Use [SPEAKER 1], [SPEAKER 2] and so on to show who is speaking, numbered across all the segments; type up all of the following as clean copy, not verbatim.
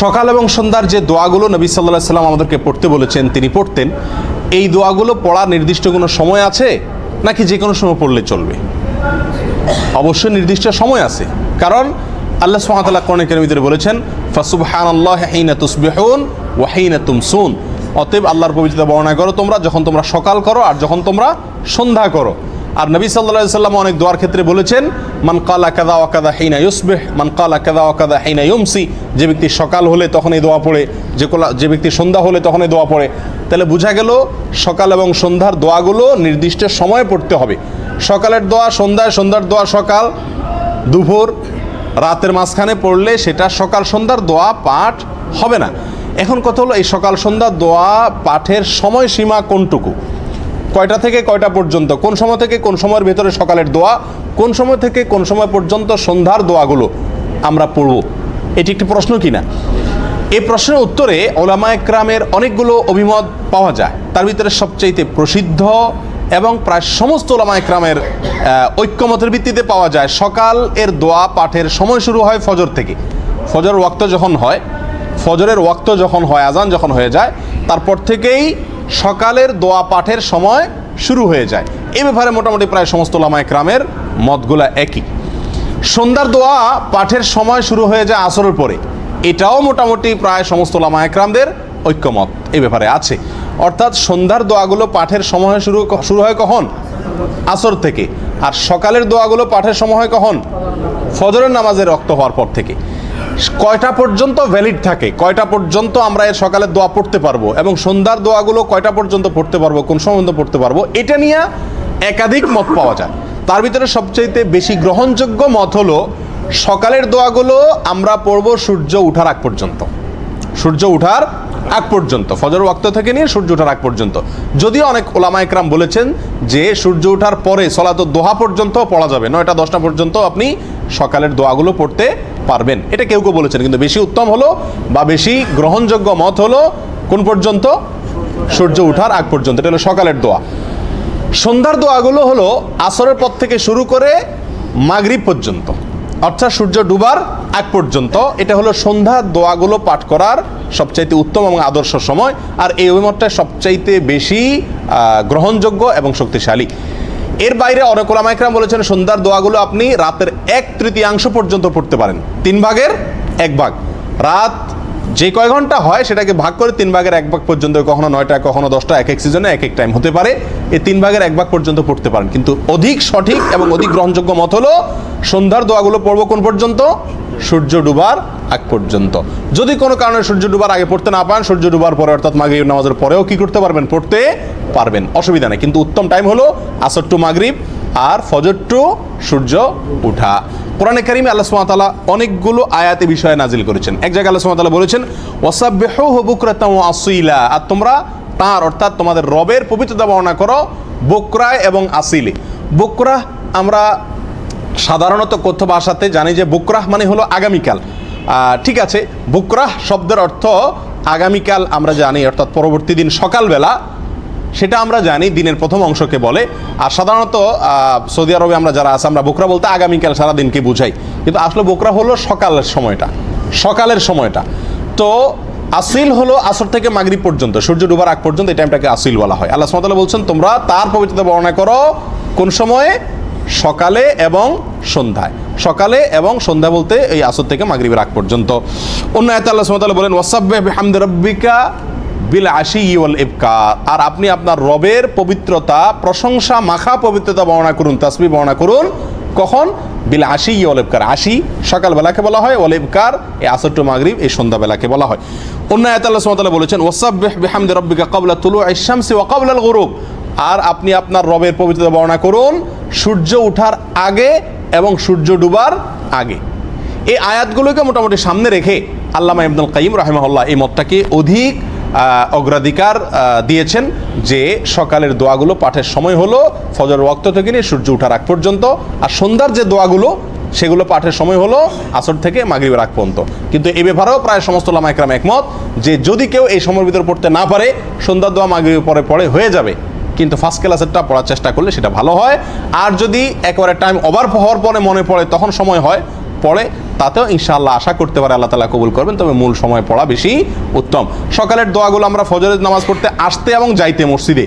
[SPEAKER 1] সকাল এবং সন্ধ্যার যে দোয়াগুলো নবী সাল্লাল্লাহু আলাইহি সাল্লাম আমাদেরকে পড়তে বলেছেন, তিনি পড়তেন, এই দোয়াগুলো পড়ার নির্দিষ্ট কোনো সময় আছে নাকি যে কোনো সময় পড়লে চলবে? অবশ্যই নির্দিষ্ট সময় আছে, কারণ আল্লাহ সুবহানাহু ওয়া তাআলা কোরআনে কারীমের ভিতরে বলেছেন ফাসুবহানাল্লাহি হিনা তুসবিহুন ওয়া হিনা তুমসুন। অতএব আল্লাহর পবিত্রতা বর্ণনা করো তোমরা যখন তোমরা সকাল করো আর যখন তোমরা সন্ধ্যা করো। আর নবী সাল্লাল্লাহু আলাইহি সাল্লাম অনেক দোয়ার ক্ষেত্রে বলেছেন মান কালা কাযা ওয়া কাযা হিনা ইউসবিহ মান কালা কাযা ওয়া কাযা হিনা ইউমসি। যে ব্যক্তি সকাল হলে তখন এই দোয়া পড়ে, যে ব্যক্তি সন্ধ্যা হলে তখন এই দোয়া পড়ে। তাহলে বোঝা গেল সকাল এবং সন্ধ্যার দোয়াগুলো নির্দিষ্ট সময়ে পড়তে হবে। সকালের দোয়া সন্ধ্যায়, সন্ধ্যার দোয়া সকাল, দুপুর, রাতের মাঝখানে পড়লে সেটা সকাল সন্ধ্যার দোয়া পাঠ হবে না। এখন কথা হলো এই সকাল সন্ধ্যার দোয়া পাঠের সময়সীমা কোনটুকু, কয়টা থেকে কয়টা পর্যন্ত, কোন সময় থেকে কোন সময়ের ভেতরে সকালের দোয়া, কোন সময় থেকে কোন সময় পর্যন্ত সন্ধ্যার দোয়াগুলো আমরা পড়ব, এটি একটি প্রশ্ন কিনা? এই প্রশ্নের উত্তরে উলামায়ে কেরামের অনেকগুলো অভিমত পাওয়া যায়। তার ভিতরে সবচাইতে প্রসিদ্ধ এবং প্রায় সমস্ত উলামায়ে কেরামের ঐক্যমতের ভিত্তিতে পাওয়া যায় সকাল এর দোয়া পাঠের সময় শুরু হয় ফজর থেকে। ফজরের ওয়াক্ত যখন হয়, ফজরের ওয়াক্ত যখন হয়, আজান যখন হয়ে যায়, তারপর থেকেই সকালের দোয়া পাঠের সময় শুরু হয়ে যায়। এই ব্যাপারে মোটামুটি প্রায় সমস্ত উলামায়ে কেরামের মতগুলা একই। সন্ধ্যার দোয়া পাঠের সময় শুরু হয়ে যায় আসরের পরে, এটাও মোটামুটি প্রায় সমস্ত উলামায়ে কেরামদের ঐক্যমত এই ব্যাপারে আছে। অর্থাৎ সন্ধ্যার দোয়াগুলো পাঠের সময় শুরু হয় কখন? আসর থেকে। আর সকালের দোয়াগুলো পাঠের সময় হয় কখন? ফজরের নামাজের রক্ত হওয়ার পর থেকে। কয়টা পর্যন্ত ভ্যালিড থাকে, কয়টা পর্যন্ত আমরা এর সকালের দোয়া পড়তে পারবো এবং সন্ধ্যার দোয়াগুলো কয়টা পর্যন্ত পড়তে পারবো, কোন সময় পর্যন্ত পড়তে পারবো, এটা নিয়ে একাধিক মত পাওয়া যায়। তার ভিতরে সবচাইতে বেশি গ্রহণযোগ্য মত হলো সকালের দোয়াগুলো আমরা পড়বো সূর্য উঠার আগ পর্যন্ত, সূর্য উঠার আগ পর্যন্ত, ফজর ওয়াক্ত থেকে নিয়ে সূর্য ওঠার আগ পর্যন্ত। যদিও অনেক উলামায়ে কেরাম বলেছেন যে সূর্য ওঠার পরে সলাতুদ দোহা পর্যন্ত পড়া যাবে, 9টা 10টা পর্যন্ত আপনি সকালের দোয়াগুলো পড়তে পারবেন, এটা কেউ কেউ বলেছেন। কিন্তু বেশি উত্তম হলো বা বেশি গ্রহণযোগ্য মত হলো কোন পর্যন্ত? সূর্য ওঠার আগ পর্যন্ত, এটা হলো সকালের দোয়া। সন্ধ্যার দোয়াগুলো হলো আসরের পর থেকে শুরু করে মাগরিব পর্যন্ত, অর্থাৎ সূর্য ডুবার আগ পর্যন্ত। এটা হলো সন্ধ্যার দোয়াগুলো পাঠ করার সবচাইতে উত্তম এবং আদর্শ সময়। আর এই অভিমতটা সবচাইতে বেশি গ্রহণযোগ্য এবং শক্তিশালী। এর বাইরে অনেক উলামায়ে কেরাম বলেছেন সন্ধ্যার দোয়াগুলো আপনি রাতের 1/3 পর্যন্ত পড়তে পারেন, 3 ভাগের 1 ভাগ। রাত যে কয় ঘন্টা হয় সেটাকে ভাগ করে 3 ভাগের 1 ভাগ পর্যন্ত, কখনো 9টা কখনো 10টা, এক এক সিজনে এক এক টাইম হতে পারে, এই 3 ভাগের 1 ভাগ পর্যন্ত পড়তে পারেন। কিন্তু অধিক সঠিক এবং অধিক গ্রহণযোগ্য মত হলো সন্ধ্যার দোয়াগুলো পড়বো কোন পর্যন্ত? সূর্য ডুবার আগ পর্যন্ত। যদি কোনো কারণে সূর্য ডুবার আগে পড়তে না পান, সূর্য ডুবার পরে অর্থাৎ মাগরিব নামাজের পরেও কি করতে পারবেন? পড়তে পারবেন, অসুবিধা নেই। কিন্তু উত্তম টাইম হলো আসর টু মাগরিব আর ফজর টু সূর্য উঠা। কোরআনে কারিমে আল্লাহ সুবহানাহু ওয়া তাআলা অনেকগুলো আয়াতে বিষয়ে নাজিল করেছেন। এক জায়গায় আল্লাহ সুবহানাহু ওয়া তাআলা বলেছেন ওয়াসাব্বিহুহু বুকরাতান ওয়া আসীলা, আর তোমরা তার অর্থাৎ তোমাদের রবের পবিত্রতা বর্ণনা করো বুকরায় এবং আসিলে। বুকরা আমরা সাধারণত কথ্য ভাষাতে জানি যে বুকরাহ মানে হলো আগামীকাল। ঠিক আছে, বুকরাহ শব্দের অর্থ আগামীকাল আমরা জানি, অর্থাৎ পরবর্তী দিন সকালবেলা, সেটা আমরা জানি দিনের প্রথম অংশকে বলে। আর সাধারণত সৌদি আরবে আমরা যারা আছে আমরা বুকরা বলতে আগামীকাল সারা দিনকে বুঝাই, কিন্তু আসলে বুকরা হলো সকালের সময়টা, সকালের সময়টা। তো আসিল হলো আসর থেকে মাগরিব পর্যন্ত, সূর্য ডুবার আগ পর্যন্ত, এই টাইমটাকে আসিল বলা হয়। আল্লাহ সুবহানাহু ওয়া তাআলা বলছেন তোমরা তার পবিত্রতা বর্ণনা করো কোন সময়ে? সকালে এবং সন্ধ্যায়। সকালে এবং সন্ধ্যা বলতে এই আসর থেকে মাগরিবের আগ পর্যন্ত। অন্য আয়াতে আল্লাহ সুবহানাহু ওয়া তাআলা বলেন ওয়াসাব্বিহ বিহামদি রাব্বিকা বিল আশি ওয়াল ইবকার, আর আপনি আপনার রবের পবিত্রতা, প্রশংসা মাখা পবিত্রতা বর্ণনা করুন, তাসবিহ বর্ণনা করুন কখন? বিল আশি ওয়াল ইবকার, আশি সকালবেলাকে বলা হয়, ওয়াল ইবকার এই আসর টু মাগরিব এই সন্ধ্যাবেলাকে বলা হয়। অন্য আয়াতে আল্লাহ সুবহানাহু ওয়া তাআলা বলেছেন ওয়াসাব্বিহ বিহামদি রাব্বিকা ক্বাবলা তুলুইশ শামসি ওয়া ক্বাবলাল গুরুব, আর আপনি আপনার রবের পবিত্রতা বর্ণনা করুন সূর্য ওঠার আগে এবং সূর্য ডুবার আগে। এই আয়াতগুলোকে মোটামুটি সামনে রেখে আল্লামা ইবনুল কাইয়িম রাহিমাহুল্লাহ এই মতটাকে অধিক অগ্রাধিকার দিয়েছেন যে সকালের দোয়াগুলো পাঠের সময় হলো ফজর ওয়াক্ত থেকে নিয়ে সূর্য ওঠার আগ পর্যন্ত, আর সন্ধ্যার যে দোয়াগুলো সেগুলো পাঠের সময় হলো আসর থেকে মাগরিবের আগ পর্যন্ত। কিন্তু এই ব্যাপারেও প্রায় সমস্ত উলামায়ে কেরাম একমত যে যদি কেউ এই সময়ের ভিতরে পড়তে না পারে, সন্ধ্যার দোয়া মাগরিবের পরে পড়ে হয়ে যাবে, কিন্তু ফার্স্ট ক্লাসেরটা পড়ার চেষ্টা করলে সেটা ভালো হয়। আর যদি একেবারে টাইম ওভার হওয়ার পরে মনে পড়ে তখন সময় হয়, পড়ে তাতেও ইনশাআল্লাহ আশা করতে পারে আল্লাহ তাআলা কবুল করবেন, তবে মূল সময় পড়া বেশি উত্তম। সকালের দোয়াগুলো আমরা ফজরের নামাজ পড়তে আসতে এবং যাইতে মসজিদে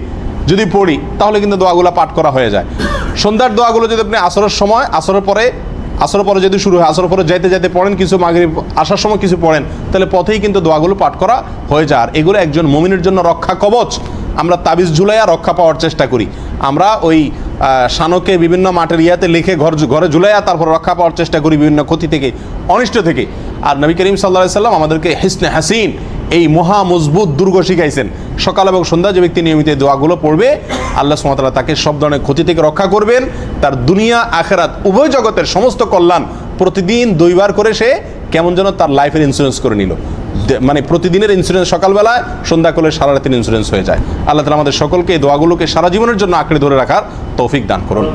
[SPEAKER 1] যদি পড়ি তাহলে কিন্তু দোয়াগুলো পাঠ করা হয়ে যায়। সন্ধ্যার দোয়াগুলো যদি আপনি আসরের সময় আসরের পরে যদি শুরু হয়, আসরের পরে যাইতে যাইতে পড়েন কিছু, মাগরিব আসার সময় কিছু পড়েন, তাহলে পথেই কিন্তু দোয়াগুলো পাঠ করা হয়ে যায়। আর এগুলো একজন মুমিনের জন্য রক্ষা কবচ। আমরা তাবিজ ঝুলাইয়া রক্ষা পাওয়ার চেষ্টা করি, আমরা ওই শানকে বিভিন্ন মাটির ইয়াতে লিখে ঘরে ঝুলাইয়া তারপর রক্ষা পাওয়ার চেষ্টা করি বিভিন্ন ক্ষতি থেকে, অনিষ্ট থেকে। আর নবী করিম সাল্লাল্লাহু আলাইহি সাল্লাম আমাদেরকে হিসনে হাসিন, এই মহা মজবুত দুর্গ শিখাইছেন। সকাল এবং সন্ধ্যা যে ব্যক্তি নিয়মিত দোয়াগুলো পড়বে আল্লাহ সুবহানাহু ওয়া তাআলা তাকে সব ধরনের ক্ষতি থেকে রক্ষা করবেন। তার দুনিয়া আখিরাত উভয় জগতের সমস্ত কল্যাণ প্রতিদিন 2 বার করে সে কেমন যেন তার লাইফের ইন্স্যুরেন্স করে নিল। মানে প্রতিদিনের ইন্স্যুরেন্স সকালবেলায়, সন্ধ্যা করলে সারা রাতের ইন্স্যুরেন্স হয়ে যায়। আল্লাহ তাআলা আমাদের সকলকে এই দোয়াগুলোকে সারা জীবনের জন্য আঁকড়ে ধরে রাখার তৌফিক দান করুন।